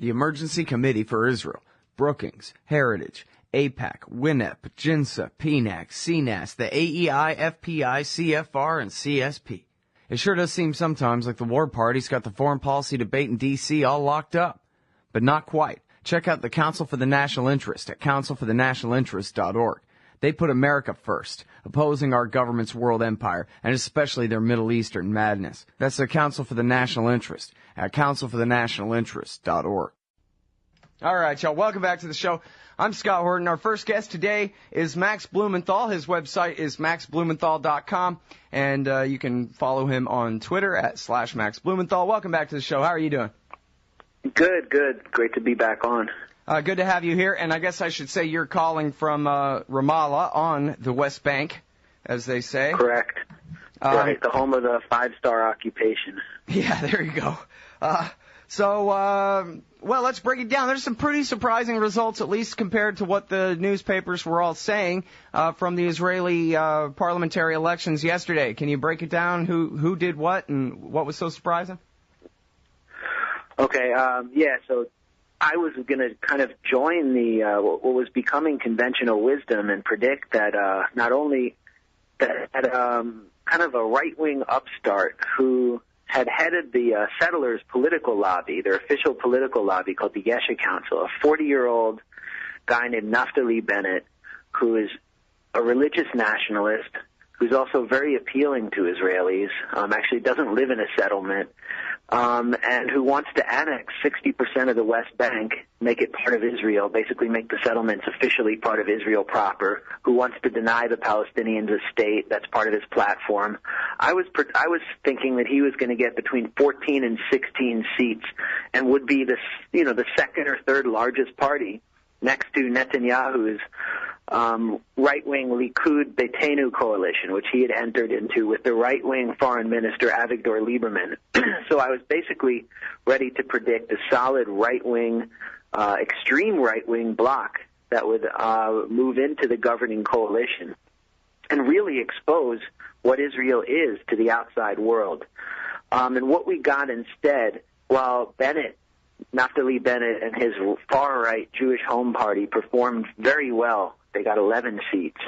the Emergency Committee for Israel, Brookings, Heritage, AIPAC, WINEP, JINSA, PNAC, CNAS, the AEI, FPI, CFR, and CSP. It sure does seem sometimes like the war party's got the foreign policy debate in D.C. all locked up. But not quite. Check out the Council for the National Interest at councilforthenationalinterest.org. They put America first, opposing our government's world empire, and especially their Middle Eastern madness. That's the Council for the National Interest at councilforthenationalinterest.org. All right, y'all, welcome back to the show. I'm Scott Horton. Our first guest today is Max Blumenthal. His website is maxblumenthal.com, and you can follow him on Twitter at /MaxBlumenthal. Welcome back to the show. How are you doing? Good. Great to be back on. Good to have you here, and I guess I should say you're calling from Ramallah on the West Bank, as they say. Correct. Right, the home of the five-star occupation. Yeah, there you go. Well, let's break it down. There's some pretty surprising results, at least compared to what the newspapers were all saying from the Israeli parliamentary elections yesterday. Can you break it down? Who did what and what was so surprising? Okay, so I was going to kind of join the what was becoming conventional wisdom and predict that not only that kind of a right-wing upstart who had headed the settlers' political lobby, their official political lobby called the Yesh Council, a 40-year-old guy named Naftali Bennett, who is a religious nationalist, who's also very appealing to Israelis, actually doesn't live in a settlement, and who wants to annex 60% of the West Bank, make it part of Israel, basically make the settlements officially part of Israel proper, who wants to deny the Palestinians a state. That's part of his platform. I was thinking that he was going to get between 14 and 16 seats and would be the second or third largest party next to Netanyahu's right-wing Likud Beitenu coalition, which he had entered into with the right-wing foreign minister Avigdor Lieberman. So I was basically ready to predict a solid right-wing, extreme right-wing bloc that would move into the governing coalition and really expose what Israel is to the outside world. And what we got instead, while Naftali Bennett and his far-right Jewish Home Party performed very well. They got 11 seats.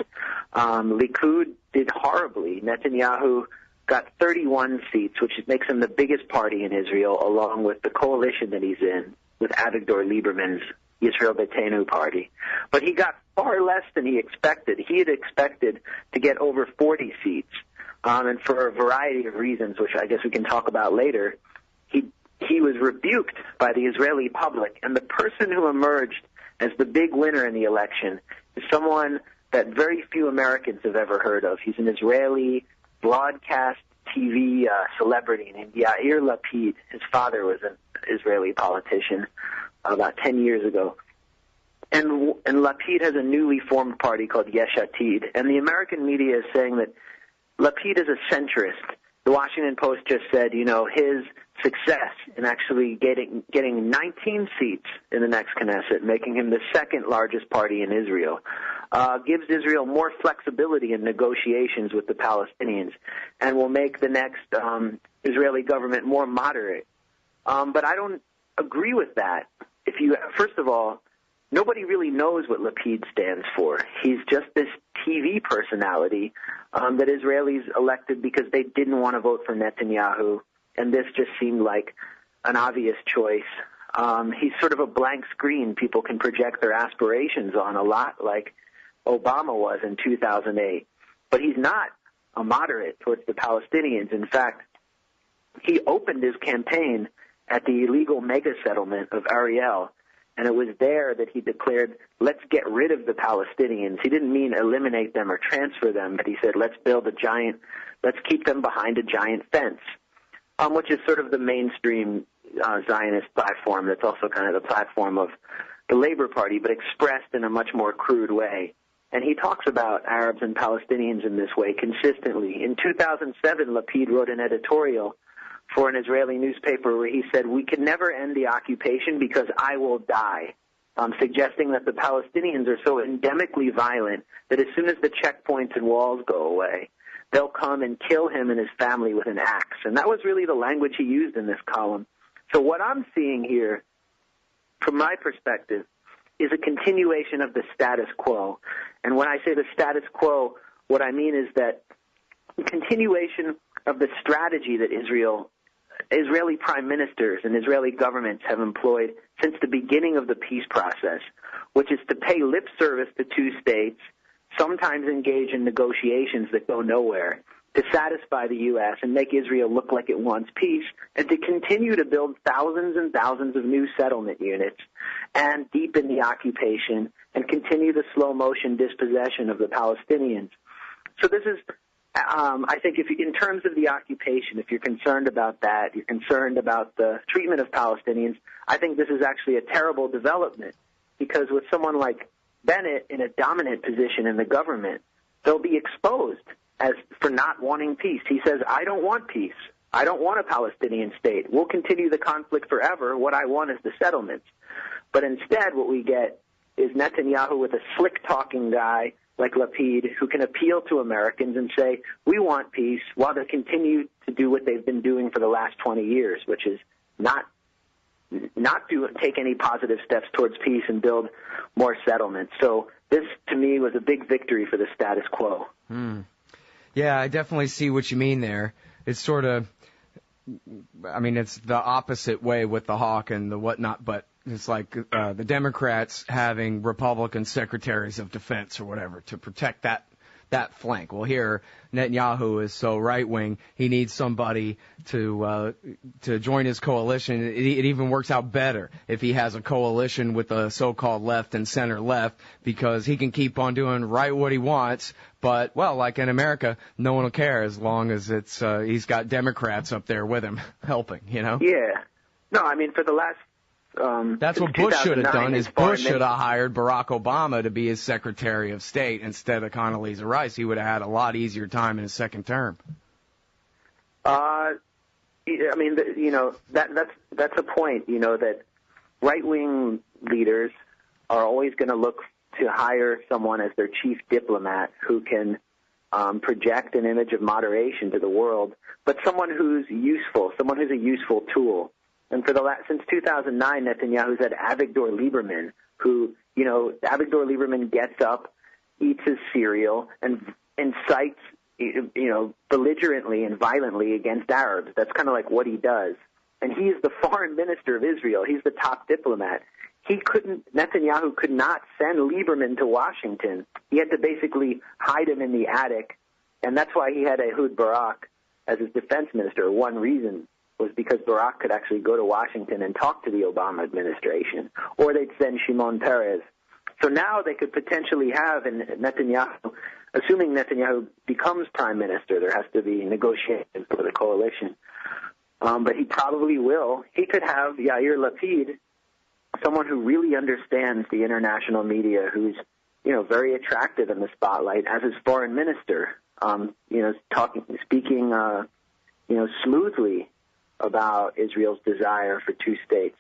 Likud did horribly. Netanyahu got 31 seats, which makes him the biggest party in Israel, along with the coalition that he's in with Avigdor Lieberman's Yisrael Beitenu party. But he got far less than he expected. He had expected to get over 40 seats, and for a variety of reasons, which I guess we can talk about later, he was rebuked by the Israeli public, and the person who emerged as the big winner in the election is someone that very few Americans have ever heard of. He's an Israeli broadcast TV celebrity named Yair Lapid. His father was an Israeli politician about 10 years ago. And Lapid has a newly formed party called Yesh Atid, and the American media is saying that Lapid is a centrist. The Washington Post just said, his success in actually getting 19 seats in the next Knesset, making him the second largest party in Israel, gives Israel more flexibility in negotiations with the Palestinians and will make the next Israeli government more moderate. But I don't agree with that. First of all, nobody really knows what Lapid stands for. He's just this TV personality that Israelis elected because they didn't want to vote for Netanyahu, and this just seemed like an obvious choice. He's sort of a blank screen people can project their aspirations on, a lot like Obama was in 2008. But he's not a moderate towards the Palestinians. In fact, he opened his campaign at the illegal mega settlement of Ariel, and it was there that he declared, let's get rid of the Palestinians. He didn't mean eliminate them or transfer them, but he said, let's keep them behind a giant fence, which is sort of the mainstream Zionist platform. That's also kind of the platform of the Labor Party, but expressed in a much more crude way. And he talks about Arabs and Palestinians in this way consistently. In 2007, Lapid wrote an editorial for an Israeli newspaper where he said, we can never end the occupation because I will die, suggesting that the Palestinians are so endemically violent that as soon as the checkpoints and walls go away, they'll come and kill him and his family with an axe. And that was really the language he used in this column. So what I'm seeing here from my perspective, is a continuation of the status quo. And when I say the status quo, what I mean is that the continuation of the strategy that Israeli prime ministers and Israeli governments have employed since the beginning of the peace process, which is to pay lip service to two states, sometimes engage in negotiations that go nowhere, to satisfy the U.S. and make Israel look like it wants peace, and to continue to build thousands and thousands of new settlement units and deepen the occupation and continue the slow-motion dispossession of the Palestinians. So this is, I think, in terms of the occupation, if you're concerned about that, you're concerned about the treatment of Palestinians, I think this is actually a terrible development, because with someone like Bennett in a dominant position in the government, they'll be exposed as for not wanting peace. He says, I don't want peace. I don't want a Palestinian state. We'll continue the conflict forever. What I want is the settlements. But instead, what we get is Netanyahu with a slick-talking guy like Lapid who can appeal to Americans and say, we want peace, while they continue to do what they've been doing for the last 20 years, which is not take any positive steps towards peace and build more settlements. So this, to me, was a big victory for the status quo. Yeah, I definitely see what you mean there. It's sort of, I mean, it's the opposite way with the hawk and the whatnot, but it's like the Democrats having Republican secretaries of defense or whatever to protect that flank. Well, here, Netanyahu is so right-wing, he needs somebody to join his coalition. It even works out better if he has a coalition with the so-called left and center-left, because he can keep on doing right what he wants. But, well, like in America, no one will care as long as it's he's got Democrats up there with him helping, you know? Yeah. No, I mean, for the last... That's what Bush should have done, is Bush should have hired Barack Obama to be his Secretary of State instead of Condoleezza Rice. He would have had a lot easier time in his second term. I mean, that's a point, that right-wing leaders are always going to look to hire someone as their chief diplomat who can project an image of moderation to the world, but someone who's useful, someone who's a useful tool. And since 2009, Netanyahu's had Avigdor Lieberman, who, Avigdor Lieberman gets up, eats his cereal, and incites, belligerently and violently against Arabs. That's kind of like what he does. And he is the foreign minister of Israel. He's the top diplomat. Netanyahu could not send Lieberman to Washington. He had to basically hide him in the attic. And that's why he had Ehud Barak as his defense minister. One reason was because Barak could actually go to Washington and talk to the Obama administration, or they'd send Shimon Peres. So now they could potentially have, and Netanyahu, assuming Netanyahu becomes prime minister, there has to be negotiations for the coalition, but he probably will. He could have Yair Lapid, someone who really understands the international media, who's, very attractive in the spotlight as his foreign minister, speaking, smoothly about Israel's desire for two states,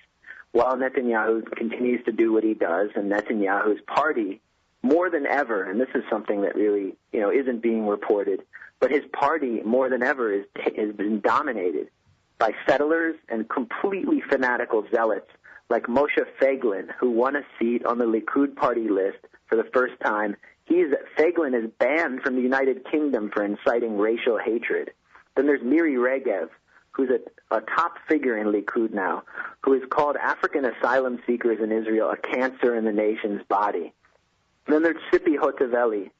while Netanyahu continues to do what he does, and Netanyahu's party, more than ever, and this is something that really, isn't being reported, but his party, more than ever, has been dominated by settlers and completely fanatical zealots like Moshe Feiglin, who won a seat on the Likud party list for the first time. Feiglin is banned from the United Kingdom for inciting racial hatred. Then there's Miri Regev, who's a top figure in Likud now, who has called African asylum seekers in Israel a cancer in the nation's body. And then there's Tzipi Hotovely,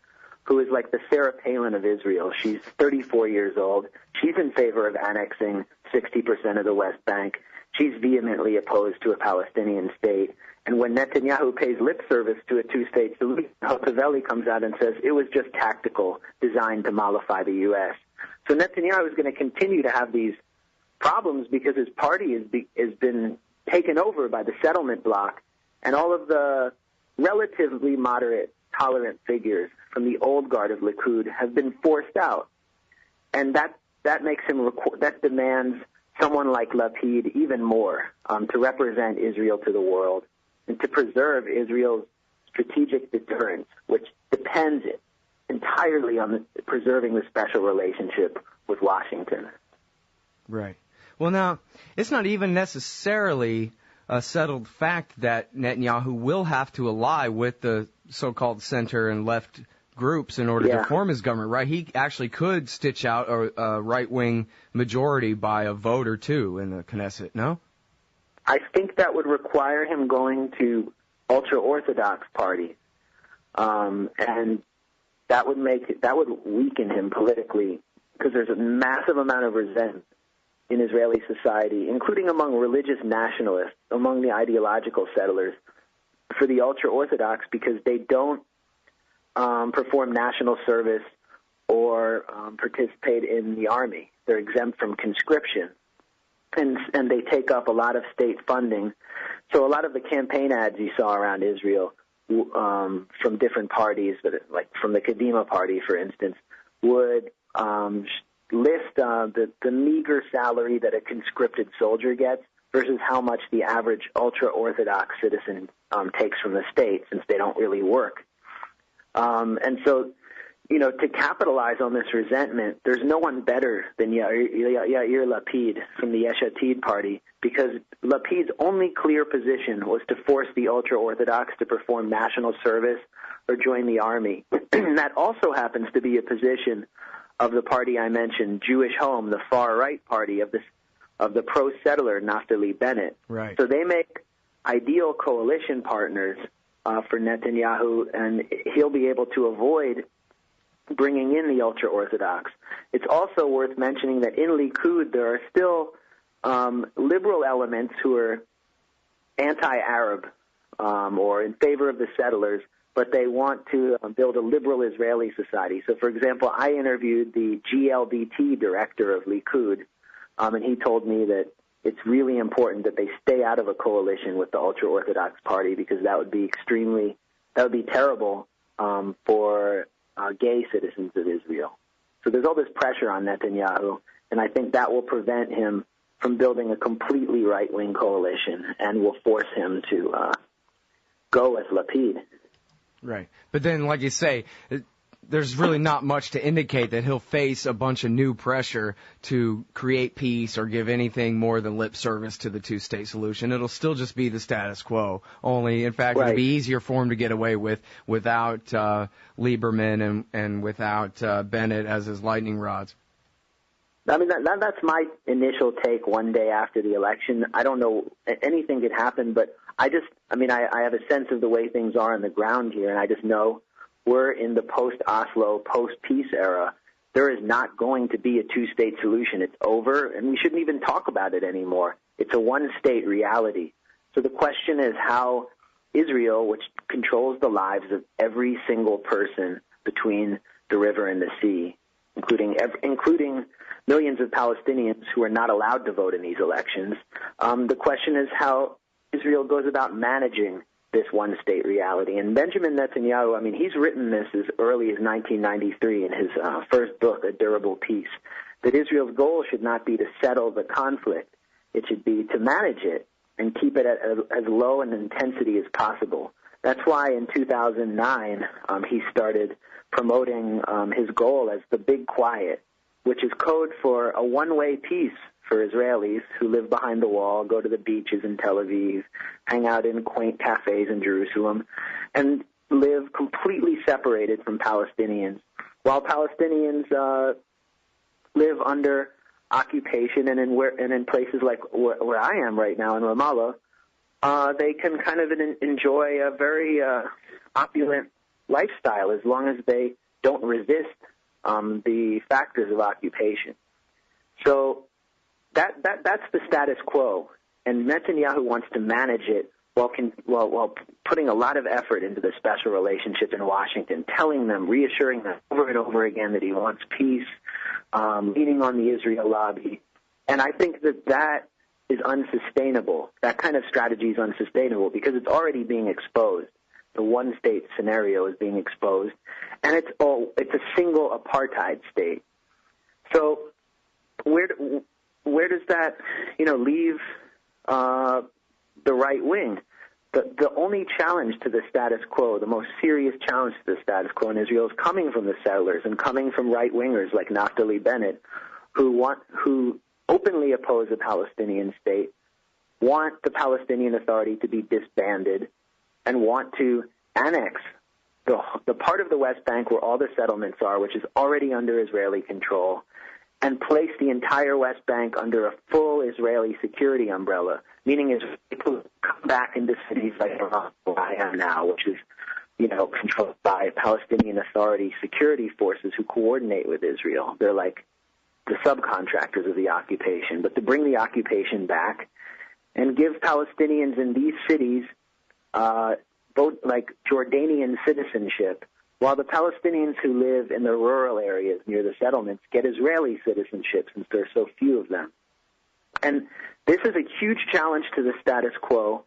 who is like the Sarah Palin of Israel. She's 34 years old. She's in favor of annexing 60% of the West Bank. She's vehemently opposed to a Palestinian state. And when Netanyahu pays lip service to a two-state solution, Hotovely comes out and says it was just tactical, designed to mollify the U.S. So Netanyahu is going to continue to have these problems because his party has been taken over by the settlement bloc, and all of the relatively moderate, tolerant figures from the old guard of Likud have been forced out. And that makes him that demands someone like Lapid even more to represent Israel to the world and to preserve Israel's strategic deterrence, which depends entirely on preserving the special relationship with Washington. Right. Well, now, it's not even necessarily a settled fact that Netanyahu will have to ally with the so-called center and left groups in order to form his government, right? He actually could stitch out a right-wing majority by a vote or two in the Knesset, no? I think that would require him going to ultra-Orthodox parties, and that would weaken him politically, because there's a massive amount of resentment in Israeli society, including among religious nationalists, among the ideological settlers, for the ultra-Orthodox, because they don't perform national service or participate in the army. They're exempt from conscription, and they take up a lot of state funding. So a lot of the campaign ads you saw around Israel from different parties, like from the Kadima party, for instance, would list the meager salary that a conscripted soldier gets versus how much the average ultra-Orthodox citizen takes from the state, since they don't really work. And so, to capitalize on this resentment, there's no one better than Yair Lapid from the Yesh Atid party, because Lapid's only clear position was to force the ultra-Orthodox to perform national service or join the army. And that also happens to be a position of the party I mentioned, Jewish Home, the far-right party of the pro-settler Naftali Bennett. Right. So they make ideal coalition partners for Netanyahu, and he'll be able to avoid bringing in the ultra-Orthodox. It's also worth mentioning that in Likud there are still liberal elements who are anti-Arab or in favor of the settlers, but they want to build a liberal Israeli society. So, for example, I interviewed the GLBT director of Likud, and he told me that it's really important that they stay out of a coalition with the ultra-Orthodox party, because that would be terrible for gay citizens of Israel. So there's all this pressure on Netanyahu, and I think that will prevent him from building a completely right-wing coalition and will force him to go with Lapid. Right. But then, like you say, there's really not much to indicate that he'll face a bunch of new pressure to create peace or give anything more than lip service to the two-state solution. It'll still just be the status quo. Only, in fact, it'll be easier for him to get away with without Lieberman and without Bennett as his lightning rods. I mean, that's my initial take one day after the election. I don't know, anything could happen, but I have a sense of the way things are on the ground here, and I just know we're in the post-Oslo, post-peace era. There is not going to be a two-state solution. It's over, and we shouldn't even talk about it anymore. It's a one-state reality. So the question is how Israel, which controls the lives of every single person between the river and the sea, including millions of Palestinians who are not allowed to vote in these elections, the question is how Israel goes about managing this one-state reality. And Benjamin Netanyahu, he's written this as early as 1993 in his first book, A Durable Peace, that Israel's goal should not be to settle the conflict. It should be to manage it and keep it at as low an intensity as possible. That's why in 2009 he started promoting his goal as the Big Quiet, which is code for a one-way peace for Israelis who live behind the wall, go to the beaches in Tel Aviv, hang out in quaint cafes in Jerusalem, and live completely separated from Palestinians. While Palestinians live under occupation, and in places like where I am right now in Ramallah, they can kind of enjoy a very opulent lifestyle as long as they don't resist the factors of occupation. So that's the status quo, and Netanyahu wants to manage it while putting a lot of effort into the special relationship in Washington, telling them, reassuring them over and over again that he wants peace, leaning on the Israel lobby. And I think that is unsustainable. That kind of strategy is unsustainable because it's already being exposed. The one-state scenario is being exposed, and it's a single apartheid state. So where does that leave the right wing? The only challenge to the status quo, the most serious challenge to the status quo in Israel, is coming from the settlers and coming from right-wingers like Naftali Bennett, who openly oppose a Palestinian state, want the Palestinian Authority to be disbanded and want to annex the part of the West Bank where all the settlements are, which is already under Israeli control, and place the entire West Bank under a full Israeli security umbrella, meaning Israel could come back into cities like where I am now, which is, controlled by Palestinian Authority security forces who coordinate with Israel. They're like the subcontractors of the occupation. But to bring the occupation back and give Palestinians in these cities both like Jordanian citizenship, while the Palestinians who live in the rural areas near the settlements get Israeli citizenship since there are so few of them. And this is a huge challenge to the status quo,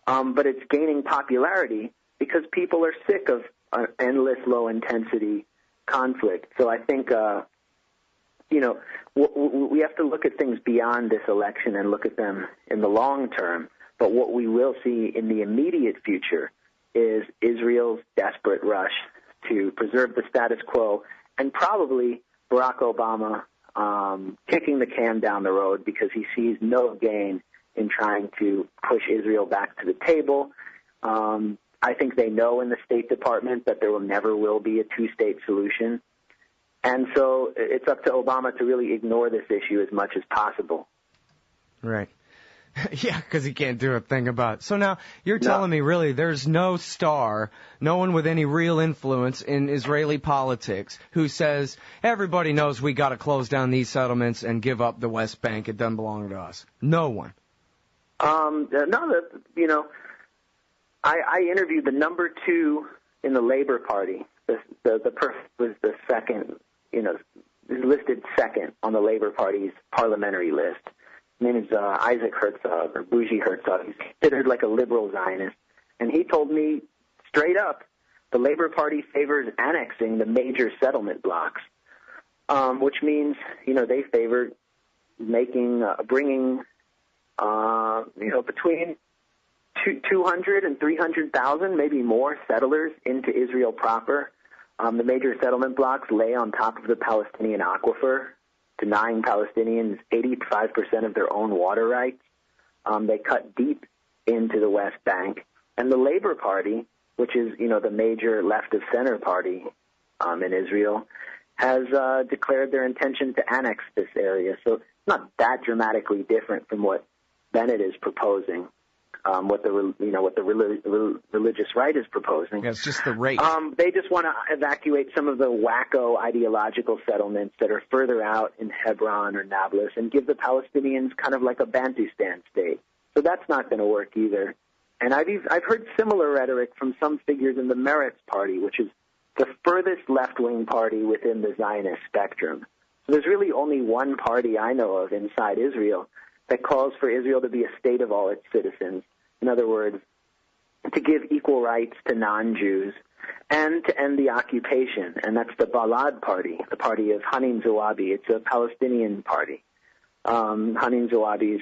but it's gaining popularity because people are sick of endless low-intensity conflict. So I think, we have to look at things beyond this election and look at them in the long term. But what we will see in the immediate future is Israel's desperate rush to preserve the status quo, and probably Barack Obama kicking the can down the road because he sees no gain in trying to push Israel back to the table. I think they know in the State Department that there never will be a two-state solution. And so it's up to Obama to really ignore this issue as much as possible. Right. Yeah, because he can't do a thing about it. So now you're telling me really there's no star, no one with any real influence in Israeli politics who says everybody knows we got to close down these settlements and give up the West Bank. It doesn't belong to us. No one. I interviewed the number 2 in the Labor Party. The person was the second, is listed second on the Labor Party's parliamentary list. His name is Isaac Herzog, or Bougie Herzog. He's considered like a liberal Zionist. And he told me straight up, the Labor Party favors annexing the major settlement blocks, which means, they favor bringing between 200 and 300,000, maybe more, settlers into Israel proper. The major settlement blocks lay on top of the Palestinian aquifer, denying Palestinians 85% of their own water rights. They cut deep into the West Bank. And the Labor Party, which is, the major left-of-center party in Israel, has declared their intention to annex this area. So it's not that dramatically different from what Bennett is proposing. What the religious right is proposing. Yeah, it's just the rate. They just want to evacuate some of the wacko ideological settlements that are further out in Hebron or Nablus and give the Palestinians kind of like a Bantustan state. So that's not going to work either. And I've heard similar rhetoric from some figures in the Meretz Party, which is the furthest left-wing party within the Zionist spectrum. So there's really only one party I know of inside Israel that calls for Israel to be a state of all its citizens. In other words, to give equal rights to non-Jews and to end the occupation. And that's the Balad Party, the party of Hanin Zoabi. It's a Palestinian party. Hanin Zoabi's,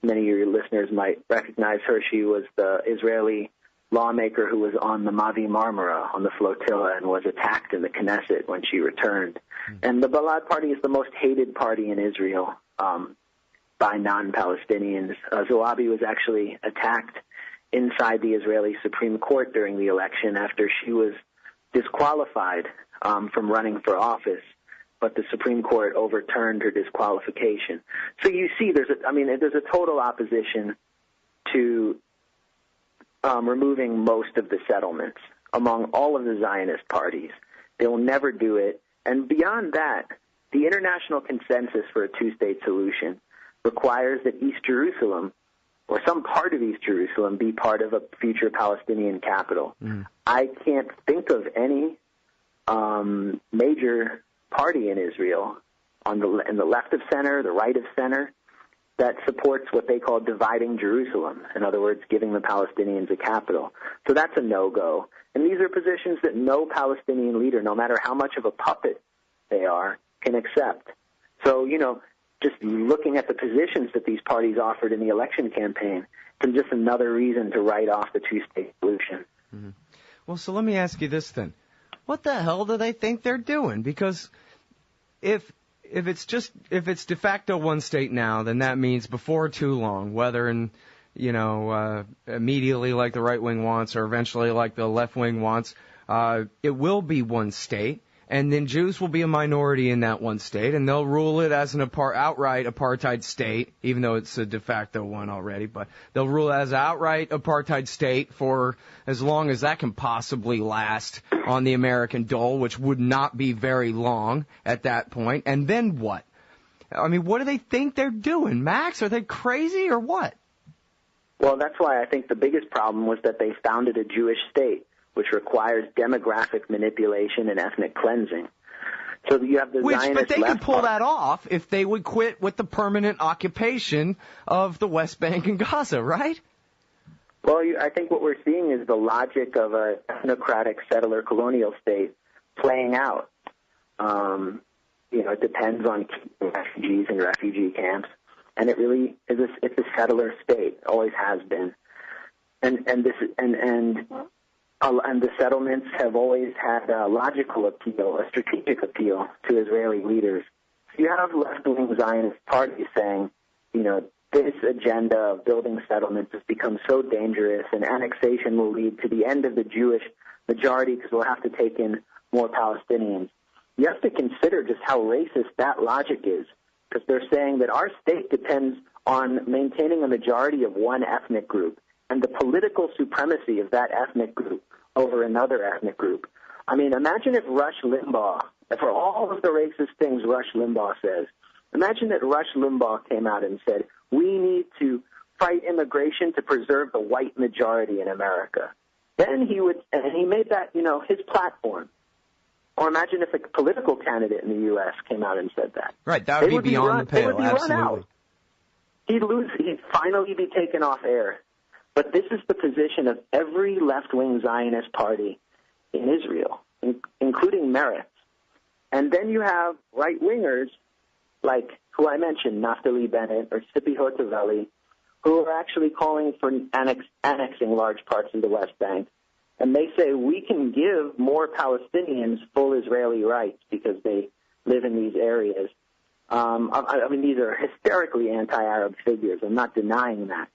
many of your listeners might recognize her. She was the Israeli lawmaker who was on the Mavi Marmara on the flotilla and was attacked in the Knesset when she returned. And the Balad Party is the most hated party in Israel by non-Palestinians. Zoabi was actually attacked inside the Israeli Supreme Court during the election after she was disqualified from running for office, but the Supreme Court overturned her disqualification. So you see, there's a total opposition to removing most of the settlements among all of the Zionist parties. They will never do it. And beyond that, the international consensus for a two-state solution requires that East Jerusalem, or some part of East Jerusalem, be part of a future Palestinian capital. I can't think of any major party in Israel in the left of center, the right of center, that supports what they call dividing Jerusalem. In other words, giving the Palestinians a capital. So that's a no-go. And these are positions that no Palestinian leader, no matter how much of a puppet they are, can accept. So, just looking at the positions that these parties offered in the election campaign, it's just another reason to write off the two-state solution. Mm-hmm. Well, so let me ask you this then. What the hell do they think they're doing? Because if if it's de facto one state now, then that means before too long, whether immediately like the right wing wants or eventually like the left wing wants, it will be one state. And then Jews will be a minority in that one state, and they'll rule it as an outright apartheid state, even though it's a de facto one already. But they'll rule it as an outright apartheid state for as long as that can possibly last on the American dole, which would not be very long at that point. And then what? I mean, what do they think they're doing, Max? Are they crazy or what? Well, that's why I think the biggest problem was that they founded a Jewish state, which requires demographic manipulation and ethnic cleansing. So you have the Zionist but they left could pull that off if they would quit with the permanent occupation of the West Bank and Gaza, right? Well, I think what we're seeing is the logic of an ethnocratic settler colonial state playing out. It depends on refugees and refugee camps, and it really is it's a settler state, always has been, and the settlements have always had a logical appeal, a strategic appeal to Israeli leaders. So you have left-wing Zionist parties saying, this agenda of building settlements has become so dangerous, and annexation will lead to the end of the Jewish majority because we'll have to take in more Palestinians. You have to consider just how racist that logic is, because they're saying that our state depends on maintaining a majority of one ethnic group and the political supremacy of that ethnic group over another ethnic group. I mean, imagine if Rush Limbaugh, for all of the racist things Rush Limbaugh says, imagine that Rush Limbaugh came out and said, we need to fight immigration to preserve the white majority in America. Then he made that, his platform. Or imagine if a political candidate in the U.S. came out and said that. Right, that would be beyond the pale, they would be absolutely. Run out. He'd lose. He'd finally be taken off air. But this is the position of every left-wing Zionist party in Israel, including Meretz. And then you have right-wingers like who I mentioned, Naftali Bennett or Tzipi Hotovely, who are actually calling for annexing large parts of the West Bank. And they say we can give more Palestinians full Israeli rights because they live in these areas. I mean, these are hysterically anti-Arab figures. I'm not denying that.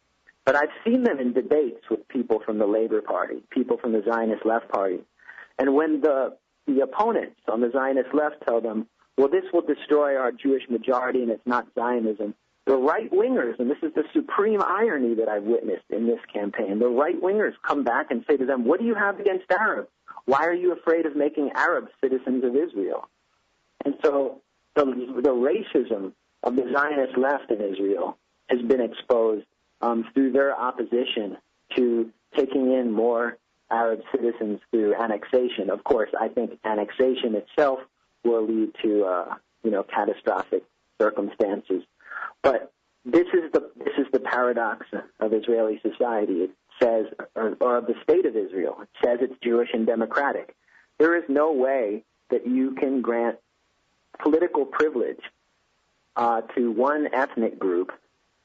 But I've seen them in debates with people from the Labor Party, people from the Zionist Left Party. And when the opponents on the Zionist left tell them, well, this will destroy our Jewish majority and it's not Zionism, the right-wingers, and this is the supreme irony that I've witnessed in this campaign, the right-wingers come back and say to them, what do you have against Arabs? Why are you afraid of making Arabs citizens of Israel? And so the racism of the Zionist left in Israel has been exposed through their opposition to taking in more Arab citizens through annexation. Of course, I think annexation itself will lead to catastrophic circumstances. But this is the paradox of Israeli society. It says, or of the state of Israel. It says it's Jewish and democratic. There is no way that you can grant political privilege to one ethnic group,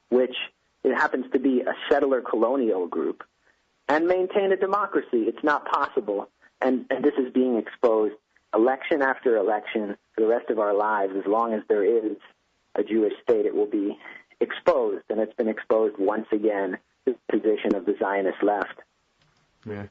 which it happens to be a settler colonial group, and maintain a democracy. It's not possible. And this is being exposed election after election for the rest of our lives. As long as there is a Jewish state, it will be exposed, and it's been exposed once again to the position of the Zionist left. Yeah.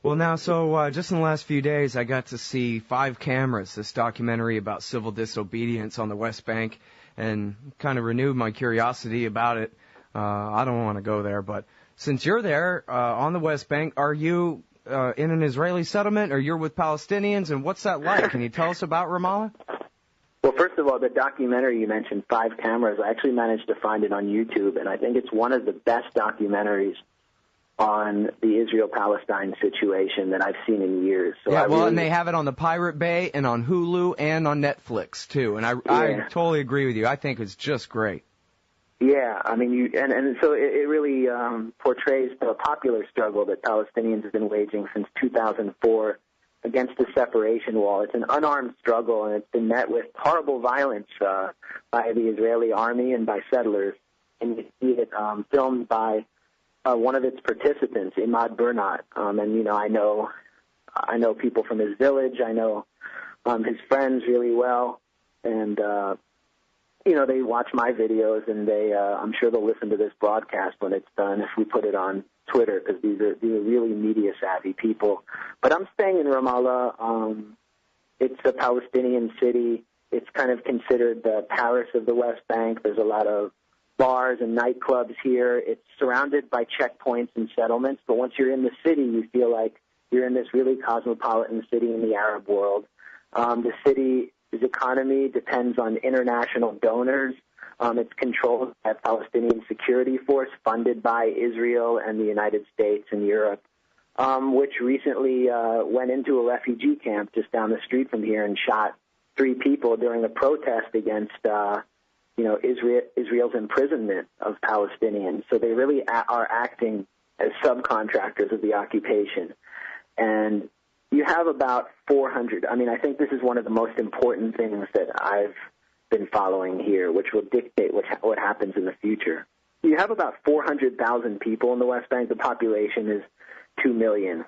Well, now, so just in the last few days, I got to see 5 Cameras, this documentary about civil disobedience on the West Bank, and kind of renewed my curiosity about it. I don't want to go there, but since you're there on the West Bank, are you in an Israeli settlement, or you're with Palestinians, and what's that like? Can you tell us about Ramallah? Well, first of all, the documentary you mentioned, 5 Cameras, I actually managed to find it on YouTube, and I think it's one of the best documentaries on the Israel-Palestine situation that I've seen in years. So and they have it on the Pirate Bay and on Hulu and on Netflix, too, and I totally agree with you. I think it's just great. Yeah, I mean, so it really portrays the popular struggle that Palestinians have been waging since 2004 against the separation wall. It's an unarmed struggle, and it's been met with horrible violence by the Israeli army and by settlers. And you see it filmed by one of its participants, Imad Bernat. And I know people from his village. I know his friends really well, and they watch my videos, and I'm sure they'll listen to this broadcast when it's done if we put it on Twitter, because these are really media-savvy people. But I'm staying in Ramallah. It's a Palestinian city. It's kind of considered the Paris of the West Bank. There's a lot of bars and nightclubs here. It's surrounded by checkpoints and settlements, but once you're in the city, you feel like you're in this really cosmopolitan city in the Arab world. The city's economy depends on international donors. It's controlled by a Palestinian security force funded by Israel and the United States and Europe, which recently went into a refugee camp just down the street from here and shot 3 people during a protest against Israel's imprisonment of Palestinians. So they really are acting as subcontractors of the occupation. And you have about 400. I think this is one of the most important things that I've been following here, which will dictate what happens in the future. You have about 400,000 people in the West Bank. The population is 2 million.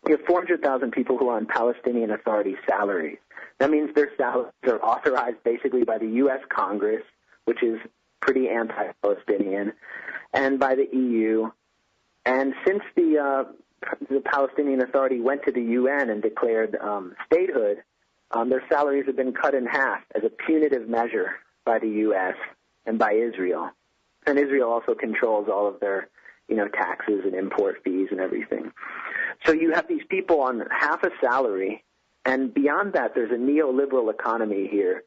You have 400,000 people who are on Palestinian Authority salaries. That means their salaries are authorized basically by the U.S. Congress, which is pretty anti-Palestinian, and by the EU. And since the Palestinian Authority went to the UN and declared statehood, their salaries have been cut in half as a punitive measure by the U.S. and by Israel. And Israel also controls all of their, taxes and import fees and everything. So you have these people on half a salary, and beyond that, there's a neoliberal economy here,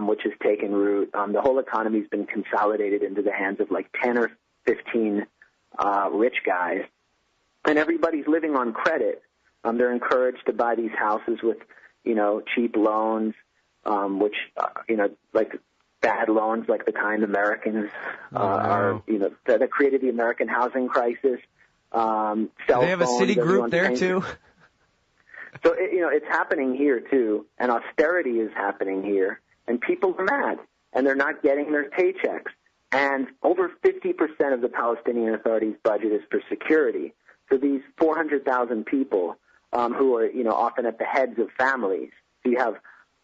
which has taken root. The whole economy has been consolidated into the hands of like 10 or 15 rich guys, and everybody's living on credit. They're encouraged to buy these houses with, cheap loans, which, like bad loans, like the kind Americans that created the American housing crisis. Do they have a city group there too? So, it's happening here too, and austerity is happening here, and people are mad, and they're not getting their paychecks. And over 50% of the Palestinian Authority's budget is for security. So these 400,000 people who are, often at the heads of families, so you have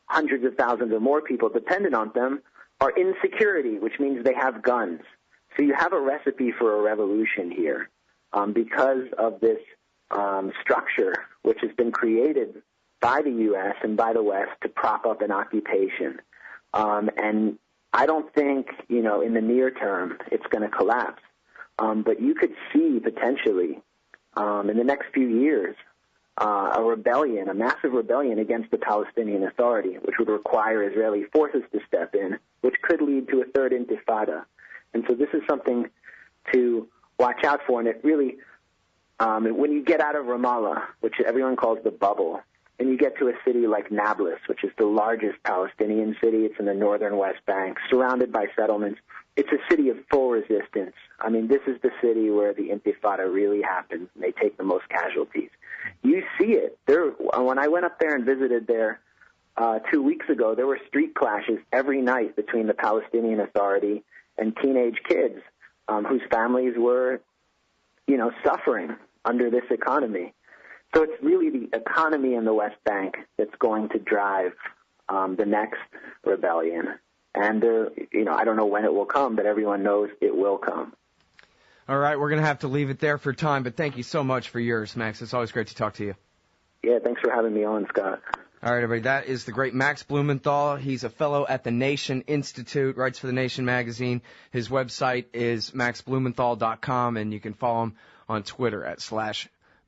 hundreds of thousands or more people dependent on them, are in security, which means they have guns. So you have a recipe for a revolution here because of this structure, which has been created by the U.S. and by the West to prop up an occupation. And I don't think, in the near term it's going to collapse. But you could see potentially in the next few years a massive rebellion against the Palestinian Authority, which would require Israeli forces to step in, which could lead to a third intifada. And so this is something to watch out for. And it really, when you get out of Ramallah, which everyone calls the bubble, and you get to a city like Nablus, which is the largest Palestinian city. It's in the northern West Bank, surrounded by settlements. It's a city of full resistance. This is the city where the intifada really happens, and they take the most casualties. You see it. When I went up there and visited there 2 weeks ago, there were street clashes every night between the Palestinian Authority and teenage kids whose families were, suffering under this economy. So it's really the economy in the West Bank that's going to drive the next rebellion. And, I don't know when it will come, but everyone knows it will come. All right, we're going to have to leave it there for time, but thank you so much for yours, Max. It's always great to talk to you. Yeah, thanks for having me on, Scott. All right, everybody, that is the great Max Blumenthal. He's a fellow at the Nation Institute, writes for the Nation magazine. His website is maxblumenthal.com, and you can follow him on Twitter at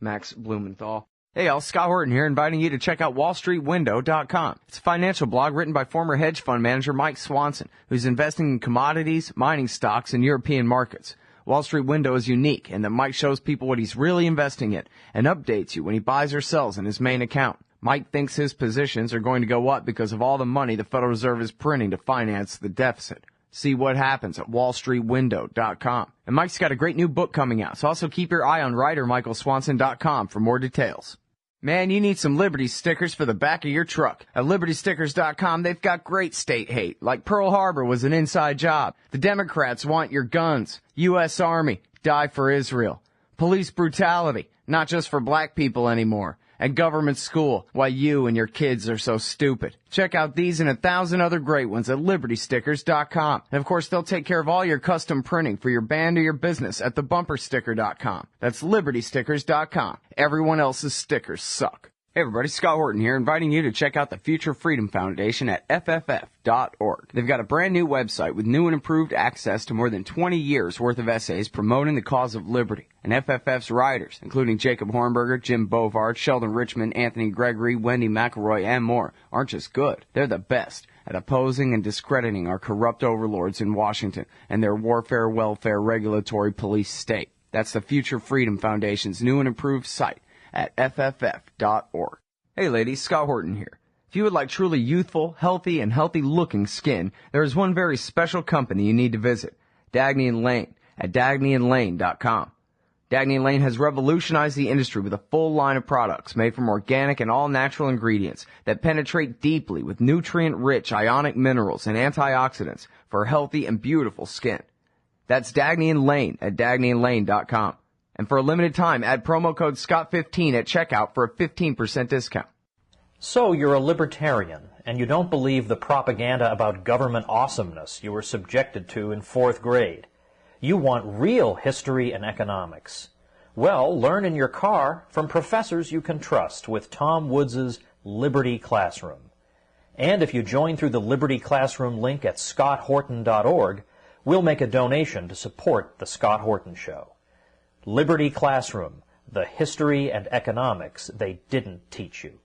/MaxBlumenthal. Hey, y'all, Scott Horton here, inviting you to check out wallstreetwindow.com. It's a financial blog written by former hedge fund manager Mike Swanson, who's investing in commodities, mining stocks, and European markets. Wall Street Window is unique in that Mike shows people what he's really investing in and updates you when he buys or sells in his main account. Mike thinks his positions are going to go up because of all the money the Federal Reserve is printing to finance the deficit. See what happens at wallstreetwindow.com. And Mike's got a great new book coming out, so also keep your eye on writermichaelswanson.com for more details. Man, you need some Liberty stickers for the back of your truck. At LibertyStickers.com, they've got great state hate, like Pearl Harbor was an inside job. The Democrats want your guns. U.S. Army, die for Israel. Police brutality, not just for black people anymore. and government school, why you and your kids are so stupid. Check out these and 1,000 other great ones at libertystickers.com. And of course, they'll take care of all your custom printing for your band or your business at thebumpersticker.com. That's libertystickers.com. Everyone else's stickers suck. Hey everybody, Scott Horton here, inviting you to check out the Future Freedom Foundation at fff.org. They've got a brand new website with new and improved access to more than 20 years worth of essays promoting the cause of liberty. And FFF's writers, including Jacob Hornberger, Jim Bovard, Sheldon Richmond, Anthony Gregory, Wendy McElroy, and more, aren't just good. They're the best at opposing and discrediting our corrupt overlords in Washington and their warfare, welfare, regulatory police state. That's the Future Freedom Foundation's new and improved site at fff.org. Hey ladies, Scott Horton here. If you would like truly youthful, healthy, and healthy-looking skin, there is one very special company you need to visit, Dagny & Lane at dagnyandlane.com. Dagny & Lane has revolutionized the industry with a full line of products made from organic and all-natural ingredients that penetrate deeply with nutrient-rich ionic minerals and antioxidants for healthy and beautiful skin. That's Dagny & Lane at dagnyandlane.com. And for a limited time, add promo code SCOTT15 at checkout for a 15% discount. So you're a libertarian, and you don't believe the propaganda about government awesomeness you were subjected to in 4th grade. You want real history and economics. Well, learn in your car from professors you can trust with Tom Woods' Liberty Classroom. And if you join through the Liberty Classroom link at scotthorton.org, we'll make a donation to support The Scott Horton Show. Liberty Classroom, the history and economics they didn't teach you.